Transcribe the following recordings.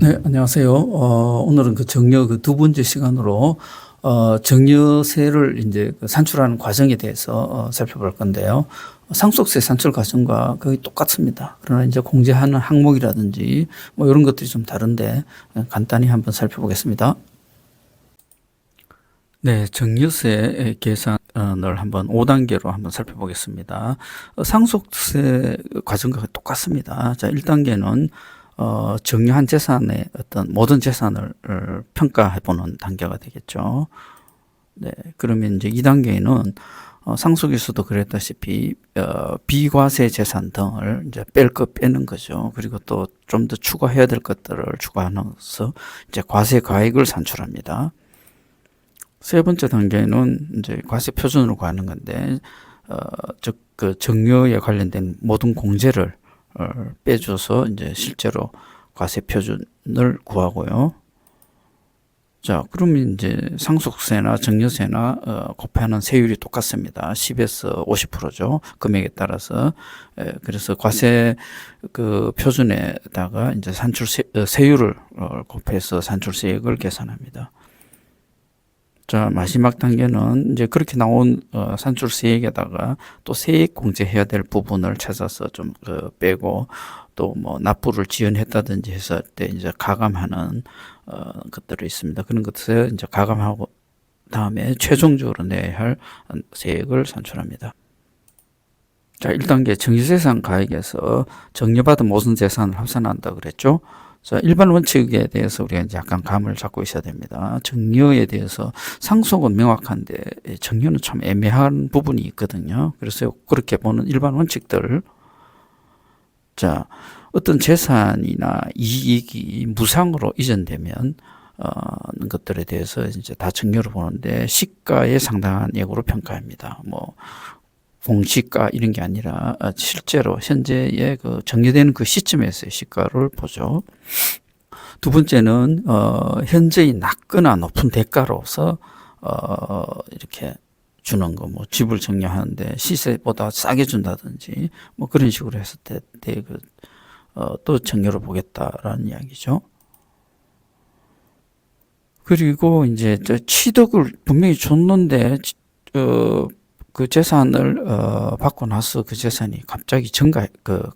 네, 안녕하세요. 오늘은 그 정려 그 두 번째 시간으로 정려세를 이제 그 산출하는 과정에 대해서 살펴볼 건데요. 상속세 산출 과정과 거의 똑같습니다. 그러나 이제 공제하는 항목이라든지 뭐 이런 것들이 좀 다른데 간단히 한번 살펴보겠습니다. 네, 정려세 계산을 한번 5단계로 한번 살펴보겠습니다. 상속세 과정과 똑같습니다. 자, 1단계는 정려한 재산의 어떤 모든 재산을 평가해보는 단계가 되겠죠. 네, 그러면 이제 2단계는 상속에서도 그랬다시피 비과세 재산 등을 이제 뺄 것 빼는 거죠. 그리고 또 좀 더 추가해야 될 것들을 추가하면서 이제 과세 가액을 산출합니다. 세 번째 단계는 이제 과세 표준으로 가는 건데, 즉 그 정려에 관련된 모든 공제를 빼줘서 이제 실제로 과세 표준을 구하고요. 자, 그러면 이제 상속세나 정려세나 곱하는 세율이 똑같습니다. 10에서 50%죠. 금액에 따라서. 그래서 과세 그 표준에다가 이제 세율을 곱해서 산출세액을 계산합니다. 자, 마지막 단계는 이제 그렇게 나온 산출세액에다가 또 세액 공제해야 될 부분을 찾아서 좀 빼고 또 뭐 납부를 지연했다든지 했을 때 이제 가감하는 것들이 있습니다. 그런 것을 이제 가감하고 다음에 최종적으로 내야 할 세액을 산출합니다. 자, 1단계 정리재산 가액에서 정려받은 모든 재산을 합산한다 그랬죠. 자, 일반 원칙에 대해서 우리가 이제 약간 감을 잡고 있어야 됩니다. 정려에 대해서 상속은 명확한데 정려는 참 애매한 부분이 있거든요. 그래서 그렇게 보는 일반 원칙들, 자, 어떤 재산이나 이익이 무상으로 이전되면 것들에 대해서 이제 다 정려를 보는데 시가에 상당한 액으로 평가합니다. 뭐 공시가 이런 게 아니라 실제로 현재의 그 정려되는 그 시점에서의 시가를 보죠. 두 번째는 현재의 낮거나 높은 대가로서 이렇게 주는 거, 뭐 집을 정려하는데 시세보다 싸게 준다든지 뭐 그런 식으로 했을 때 또 정려를 보겠다라는 이야기죠. 그리고 이제 취득을 분명히 줬는데 그 재산을 받고 나서 그 재산이 갑자기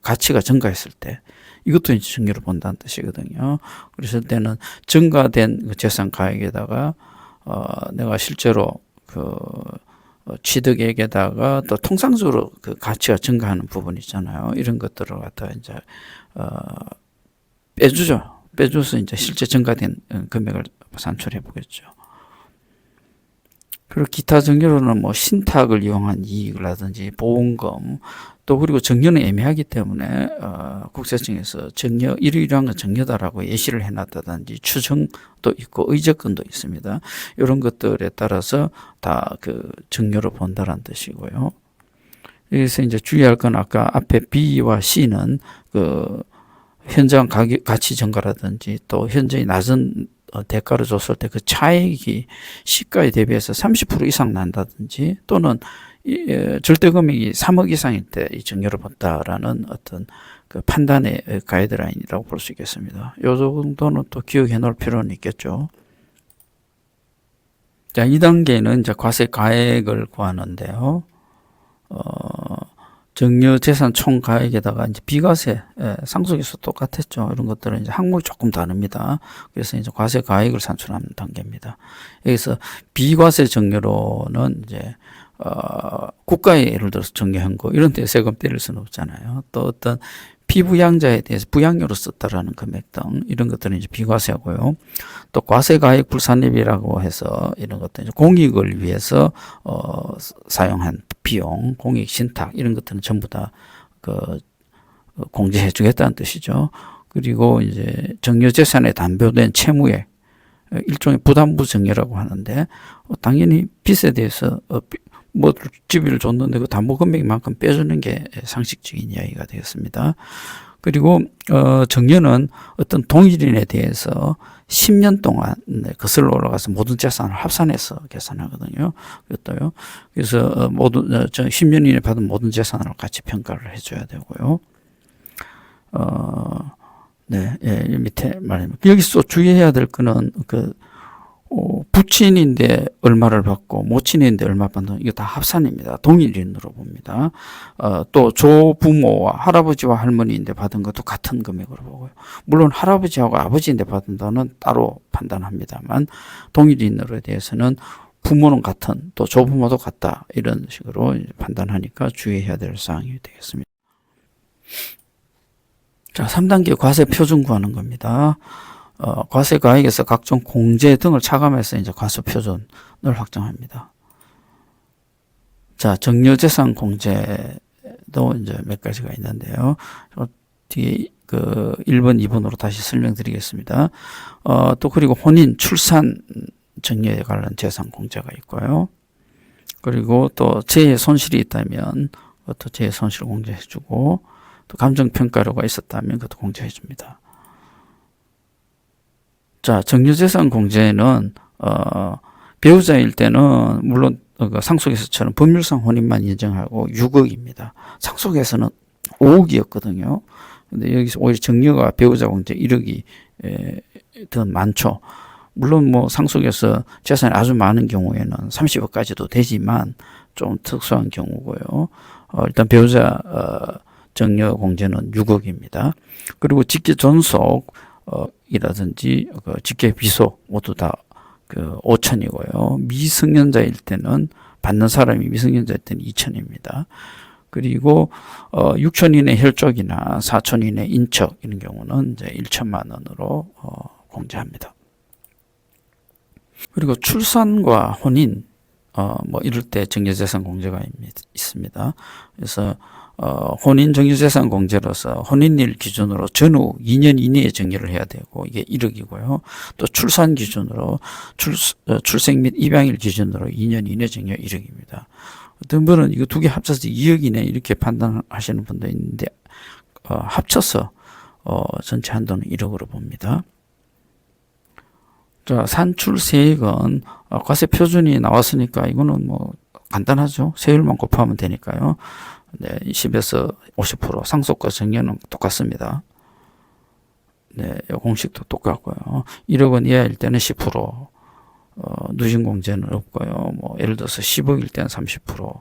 가치가 증가했을 때 이것도 이제 정려를 본다는 뜻이거든요. 그랬을 때는 증가된 그 재산 가액에다가 내가 실제로 그 취득액에다가 또 통상적으로 그 가치가 증가하는 부분 있잖아요. 이런 것들을 갖다가 이제 빼주죠. 빼줘서 이제 실제 증가된 금액을 산출해 보겠죠. 그리고 기타 정려로는 뭐 신탁을 이용한 이익이라든지 보험금 또 그리고 정려는 애매하기 때문에 국세청에서 정려 이러이러한 건 정려다라고 예시를 해놨다든지 추정도 있고 의적권도 있습니다. 이런 것들에 따라서 다 그 정려를 본다라는 뜻이고요. 여기서 이제 주의할 건 아까 앞에 B와 C는 그 현장 가치 증가라든지 또 현재의 낮은 대가를 줬을 때 그 차익이 시가에 대비해서 30% 이상 난다든지 또는 절대 금액이 3억 이상일 때 이 정려를 본다라는 어떤 그 판단의 가이드라인이라고 볼 수 있겠습니다. 이 정도는 또 기억해 놓을 필요는 있겠죠. 자, 2단계는 이제 과세 가액을 구하는데요. 정려 재산 총 가액에다가 이제 비과세, 상속에서 똑같았죠. 이런 것들은 이제 항목이 조금 다릅니다. 그래서 이제 과세 가액을 산출하는 단계입니다. 여기서 비과세 정려로는 이제 국가에 예를 들어서 정려한 거 이런 데 세금 때릴 수는 없잖아요. 또 어떤 피부양자에 대해서 부양료로 썼다라는 금액 등 이런 것들은 이제 비과세고요. 또 과세가액 불산입이라고 해서 이런 것들 이제 공익을 위해서 사용한 비용, 공익 신탁 이런 것들은 전부 다 공제해 주겠다는 뜻이죠. 그리고 이제 정려재산에 담보된 채무액 일종의 부담부 정려라고 하는데 당연히 빚에 대해서 뭐 집을 줬는데 그 담보 금액만큼 빼주는 게 상식적인 이야기가 되겠습니다. 그리고 정려는 어떤 동일인에 대해서 10년 동안 거슬러 올라가서 모든 재산을 합산해서 계산하거든요. 그것도요. 그래서 모든 10년 이내 받은 모든 재산을 같이 평가를 해줘야 되고요. 네, 예, 밑에 말입니다. 여기서 주의해야 될 거는 부친인데 얼마를 받고 모친인데 얼마 받는 이거 다 합산입니다. 동일인으로 봅니다. 또 조부모와 할아버지와 할머니인데 받은 것도 같은 금액으로 보고요. 물론 할아버지하고 아버지인데 받은 다는 따로 판단합니다만 동일인으로에 대해서는 부모는 같은 또 조부모도 같다 이런 식으로 판단하니까 주의해야 될 사항이 되겠습니다. 자, 3단계 과세 표준 구하는 겁니다. 과세가액에서 각종 공제 등을 차감해서 이제 과세 표준을 확정합니다. 자, 정려재산 공제도 이제 몇 가지가 있는데요. 뒤에 1번, 2번으로 다시 설명드리겠습니다. 또 그리고 혼인, 출산 정려에 관련 재산 공제가 있고요. 그리고 또 재해 손실이 있다면 또 재해 손실 공제해주고 또 감정평가료가 있었다면 그것도 공제해줍니다. 자, 정려재산 공제는 배우자일 때는 물론 상속에서처럼 법률상 혼인만 인정하고 6억입니다. 상속에서는 5억이었거든요. 근데 여기서 오히려 정려가 배우자 공제 1억이 더 많죠. 물론 뭐 상속에서 재산이 아주 많은 경우에는 30억까지도 되지만 좀 특수한 경우고요. 일단 배우자 정려 공제는 6억입니다. 그리고 직계 존속 이라든지 직계 비속 모두 다 5천이고요. 미성년자일 때는 받는 사람이 미성년자일 때는 2천입니다. 그리고 6천 이내 혈족이나 4천 이내 인척 이런 경우는 이제 1천만 원으로 공제합니다. 그리고 출산과 혼인 뭐 이럴 때 정려재산 공제가 있습니다. 그래서 혼인 정려재산 공제로서 혼인일 기준으로 전후 2년 이내에 정려를 해야 되고 이게 1억이고요. 또 출산 기준으로 출생 및 입양일 기준으로 2년 이내 정려 1억입니다. 어떤 분은 이거 두 개 합쳐서 2억이네 이렇게 판단하시는 분도 있는데 합쳐서 전체 한도는 1억으로 봅니다. 자, 산출세액은 과세 표준이 나왔으니까 이거는 뭐 간단하죠. 세율만 곱하면 되니까요. 네, 10에서 50% 상속과 정려는 똑같습니다. 네, 공식도 똑같고요. 1억 원 이하일 때는 10%, 누진 공제는 없고요. 뭐 예를 들어서 10억일 때는 30%.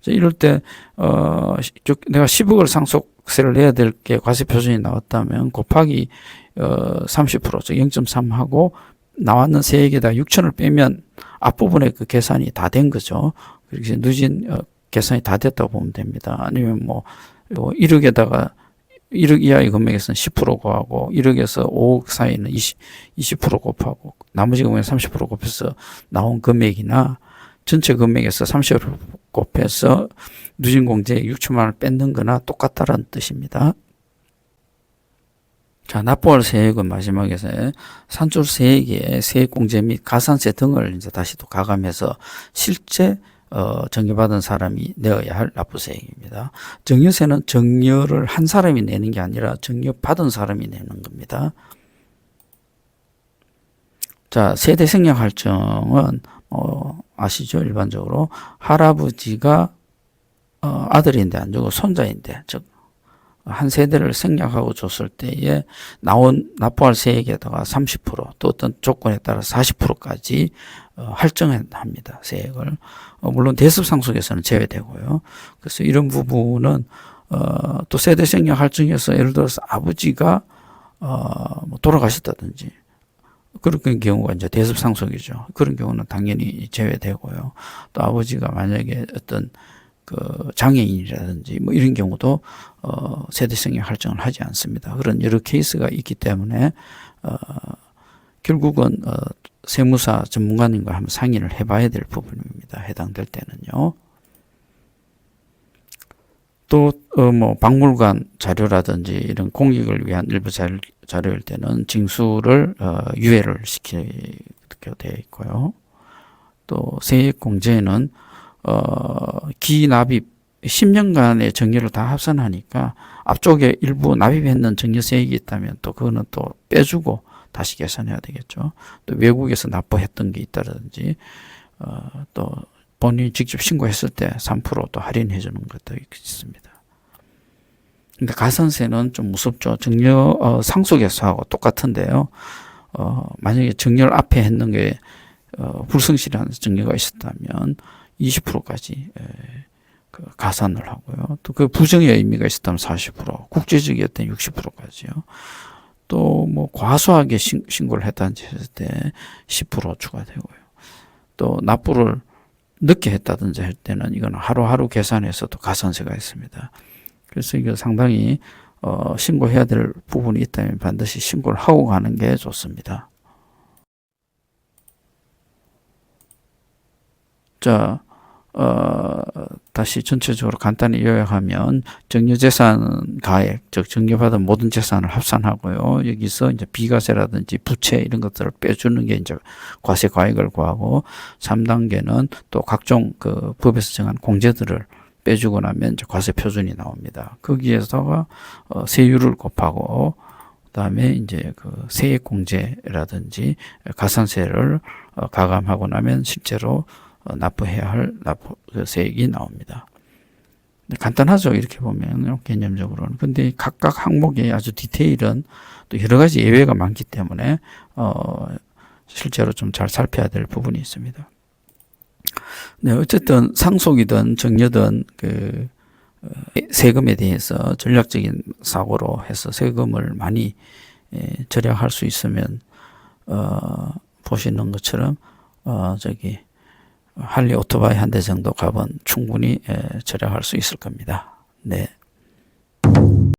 이럴 때 내가 10억을 상속세를 내야 될 게 과세 표준이 나왔다면 곱하기 30%, 즉 0.3하고 나왔는 세액에다 6천을 빼면 앞부분에 그 계산이 다 된 거죠. 그렇게 누진 계산이 다 됐다고 보면 됩니다. 아니면 뭐 1억에다가 1억 이하의 금액에서는 10% 곱하고 1억에서 5억 사이는 20% 곱하고 나머지 금액 30% 곱해서 나온 금액이나 전체 금액에서 30% 곱해서 누진공제액 6천만 원을 뺏는 거나 똑같다는 뜻입니다. 자, 납부할 세액은 마지막에서 산출세액의 세액공제 및 가산세 등을 이제 다시 또 가감해서 실제 정려받은 사람이 내어야 할 납부세액입니다. 정려세는 정려를 한 사람이 내는 게 아니라 정려받은 사람이 내는 겁니다. 자, 세대 생략 할증은 아시죠? 일반적으로 할아버지가 아들인데 안 주고 손자인데, 즉 한 세대를 생략하고 줬을 때에 나온 납부할 세액에다가 30%, 또 어떤 조건에 따라 40%까지 할증합니다. 세액을. 물론 대습상속에서는 제외되고요. 그래서 이런 부분은 또 세대 생략 할증에서 예를 들어서 아버지가 뭐 돌아가셨다든지 그런 경우가 이제 대습상속이죠. 그런 경우는 당연히 제외되고요. 또 아버지가 만약에 어떤 장애인이라든지 뭐 이런 경우도 세대생략 할증을 하지 않습니다. 그런 여러 케이스가 있기 때문에 결국은 세무사 전문가님과 한번 상의를 해봐야 될 부분입니다. 해당될 때는요. 또 뭐 박물관 자료라든지 이런 공익을 위한 일부 자료일 때는 징수를 유예를 시키게 되어 있고요. 또 세액공제는 기납입 10년간의 정려를 다 합산하니까 앞쪽에 일부 납입했는 정려세액이 있다면 또 그거는 또 빼주고 다시 계산해야 되겠죠. 또 외국에서 납부했던 게 있다든지 또 본인이 직접 신고했을 때 3%또 할인해 주는 것도 있습니다. 근데 가산세는 좀 무섭죠. 증여 상속에서하고 똑같은데요. 만약에 증여를 앞에 했는 게 불성실한 증여가 있었다면 20%까지 그 가산을 하고요. 또 그 부정의 의미가 있었다면 40%, 국제적이었다면 60%까지요. 또 뭐 과소하게 신고를 했다든지 했을 때 10% 추가되고요. 또 납부를 늦게 했다든지 할 때는 이건 하루하루 계산해서도 가산세가 있습니다. 그래서 이거 상당히 신고해야 될 부분이 있다면 반드시 신고를 하고 가는 게 좋습니다. 자, 다시 전체적으로 간단히 요약하면 증여재산 가액, 즉 증여받은 모든 재산을 합산하고요. 여기서 이제 비과세라든지 부채 이런 것들을 빼주는 게 이제 과세 과액을 구하고 3단계는 또 각종 그 법에서 정한 공제들을 빼주고 나면 이제 과세 표준이 나옵니다. 거기에다가 세율을 곱하고 그다음에 이제 그 세액 공제라든지 가산세를 가감하고 나면 실제로 납부해야 할 세액이 나옵니다. 간단하죠. 이렇게 보면 개념적으로는. 근데 각각 항목에 아주 디테일은 또 여러 가지 예외가 많기 때문에 실제로 좀 잘 살펴야 될 부분이 있습니다. 네, 어쨌든 상속이든 증여든 그 세금에 대해서 전략적인 사고로 해서 세금을 많이 절약할 수 있으면 보시는 것처럼 할리 오토바이 한 대 정도 값은 충분히 절약할 수 있을 겁니다. 네.